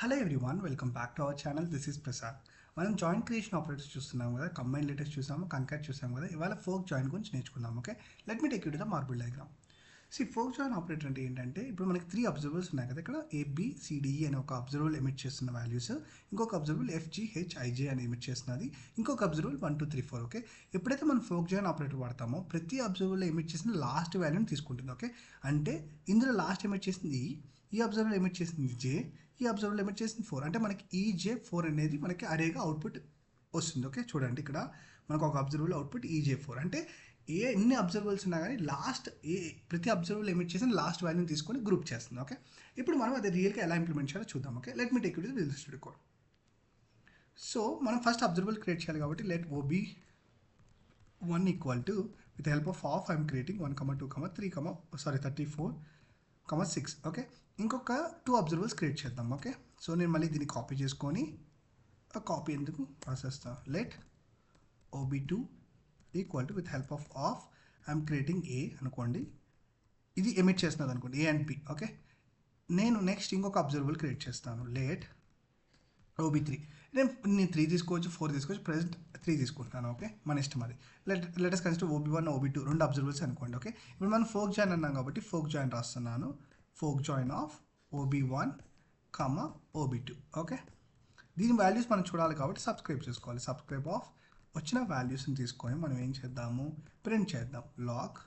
Hello everyone, welcome back to our channel. This is Prasad. మనం joint creation operators చూస్తున్నాం కదా, combine latest చూసాము, concat చూసాము కదా. ఇవాళ ఫోక్ జాయిన్ గురించి నేర్చుకుందాం. Okay, let me take you to the marble diagram. Folk join operator అంటే ఏంటంటే, ఇప్పుడు మనకి 3 అబ్జర్వర్స్ ఉన్నాయి కదా, ఇక్కడ ABCDE అనే ఒక అబ్జర్వర్ ఎమిట్ చేస్తున్న వాల్యూస్, ఇంకొక అబ్జర్వర్ FGHIJ అని ఎమిట్ చేస్తున్నది, ఇంకొక అబ్జర్వర్ 1 2 3 4. ఓకే, ఎప్పుడైతే మనం ఫోక్ జాయిన్ ఆపరేటర్ వాడతామో ప్రతి అబ్జర్వర్లో ఎమిట్ చేసిన లాస్ట్ వాల్యూని తీసుకుంటుంది. ఓకే, అంటే ఇందులో లాస్ట్ ఎమిట్ చేసింది ఈ అబ్జర్వర్ ఎమిట్ చేసింది J, ఈ అబ్జర్వర్ ఎమిట్ చేసింది 4. అంటే మనకి EJ4 అనేది మనకి అరేగా అవుట్పుట్ వస్తుంది. ఓకే, చూడండి ఇక్కడ మనకు ఒక అబ్జర్వర్లో అవుట్పుట్ EJ4 అంటే ఎన్ని అబ్జర్వర్స్ ఉన్నా కానీ ప్రతి అబ్జర్వర్లో ఎమిట్ చేసిన లాస్ట్ వాల్యూని తీసుకొని గ్రూప్ చేస్తుంది. ఓకే, ఇప్పుడు మనం అది రియల్గా ఎలా ఇంప్లిమెంట్ చేయాలో చూద్దాం. Okay, let me take you to the real study code. So మనం ఫస్ట్ అబ్జర్వర్ క్రియేట్ చేయాలి కాబట్టి let OB1 equal to with help of I'm creating 1 2 3 34 6. Okay, ఇంకొక 2 అబ్జర్వర్స్ క్రియేట్ చేద్దాం. ఓకే, సో నేను మళ్ళీ దీన్ని కాపీ చేసుకొని కాపీ ఎందుకు రాసేస్తాను. Let OB2 equal to with help of I'm creating A అనుకోండి, ఇది ఎమిట్ చేస్తున్నది అనుకోండి A అండ్ B. ఓకే, నేను నెక్స్ట్ ఇంకొక అబ్జర్వర్ క్రియేట్ చేస్తాను. Let OB3. నేను 3 తీసుకోవచ్చు, 4 తీసుకోవచ్చు, ప్రెసెంట్ 3 తీసుకుంటున్నాను. ఓకే, మన ఇష్టం అది. లెటస్ కన్సిడర్ OB1 OB2 రెండు అబ్జర్వర్స్ అనుకోండి. ఓకే, ఇప్పుడు మనం ఫోక్ జాయిన్ అన్నాం కాబట్టి ఫోక్ జాయిన్ రాస్తున్నాను. Folk join of OB1 OB2. Okay, దీని వాల్యూస్ మనం చూడాలి కాబట్టి సబ్స్క్రైబ్ చేసుకోవాలి. సబ్స్క్రైబ్ ఆఫ్ వచ్చిన వాల్యూస్ని తీసుకొని మనం ఏం చేద్దాము, ప్రింట్ చేద్దాం. Log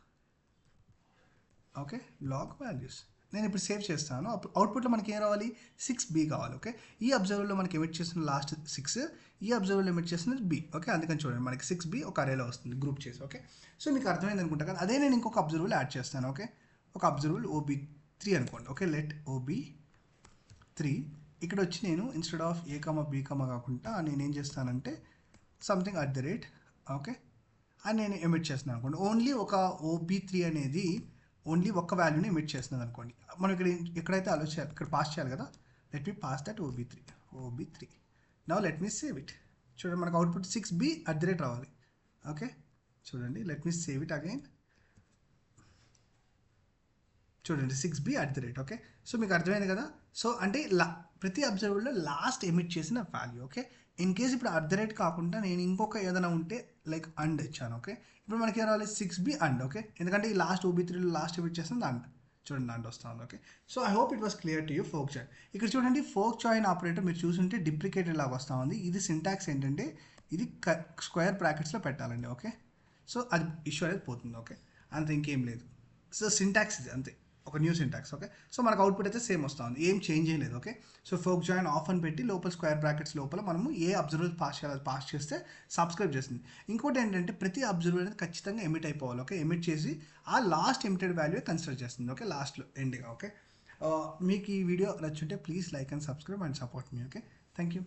values. నేను ఇప్పుడు సేవ్ చేస్తాను. అవుట్పుట్లో మనకి ఏం రావాలి, 6B కావాలి. ఓకే, ఈ అబ్జర్వర్లో మనకి ఎమిట్ చేసిన లాస్ట్ 6, ఈ అబ్జర్వర్లో ఎమిట్ చేసిన B. ఓకే, అందుకని చూడండి మనకి 6B ఒక అరేలో వస్తుంది గ్రూప్ చేసి. ఓకే, సో మీకు అర్థమైంది అనుకుంటా కదా. అదే నేను ఇంకొక అబ్జర్వర్లో యాడ్ చేస్తాను. ఓకే, ఒక అబ్జర్వర్ OB3 అనుకోండి. ఓకే, లెట్ OB3 ఇక్కడ వచ్చి నేను ఇన్స్టెడ్ ఆఫ్ A, B కాకుండా నేనేం చేస్తానంటే సంథింగ్ @ ఓకే, అని నేను ఎమిట్ చేస్తున్నాను అనుకోండి. ఓన్లీ ఒక OB3 అనేది ఓన్లీ ఒక్క వాల్యూని ఎమిట్ చేస్తున్నది అనుకోండి. మనం ఎక్కడైతే ఆలోచించాలి ఇక్కడ పాస్ చేయాలి కదా. Let me pass that OB3. Now let me save it. చూడండి మనకు అవుట్పుట్ 6B @ రావాలి. ఓకే, చూడండి let me save it again. చూడండి 6B @ ఓకే, సో మీకు అర్థమైంది కదా. సో అంటే ప్రతి అబ్జర్వర్లో లాస్ట్ ఎమిట్ చేసిన వాల్యూ. ఓకే, ఇన్ కేస్ ఇప్పుడు @ కాకుండా నేను ఇంకొక ఏదైనా ఉంటే లైక్ అండ్ ఇచ్చాను. ఓకే, ఇప్పుడు మనకి ఏం రావాలి, 6B అండ్. ఓకే, ఎందుకంటే ఈ లాస్ట్ OB3లో లాస్ట్ ఎమిట్ చేస్తుంది అండ్. చూడండి అండ్ వస్తుంది. Okay, so I hope it was clear to you. Folk join ఇక్కడ చూడండి, ఫోక్ జాయిన్ ఆపరేటర్ మీరు చూసుంటే డిప్లికేటెడ్ లాగా వస్తూ ఉంది. ఇది సింటాక్స్ ఏంటంటే ఇది స్క్వేర్ బ్రాకెట్స్లో పెట్టాలండి. ఓకే, సో అది ఇష్యూ అనేది పోతుంది. ఓకే, అంతే, ఇంకేం లేదు. సో సింటాక్స్ ఇది అంతే, ఒక న్యూ సింటాక్స్. ఓకే, సో మనకు అవుట్పుట్ అయితే సేమ్ వస్తుంది, ఏం చేంజ్ చేయలేదు. Okay, so folk join of అని పెట్టి లోపల స్క్వేర్ బ్రాకెట్స్ లోపల మనము ఏ అబ్జర్వర్ పాస్ చేయాలి, పాస్ చేస్తే సబ్స్క్రైబ్ చేస్తుంది. ఇంకోటి ఏంటంటే ప్రతి అబ్జర్వర్ అనేది ఖచ్చితంగా ఎమిట్ అయిపోవాలి. ఓకే, ఎమిట్ చేసి ఆ లాస్ట్ ఎమిటెడ్ వాల్యూ కన్సిడర్ చేస్తుంది. ఓకే, లాస్ట్లో ఎండ్గా. ఓకే, మీకు ఈ వీడియో నచ్చుంటే please like and subscribe and support me. Okay, thank you.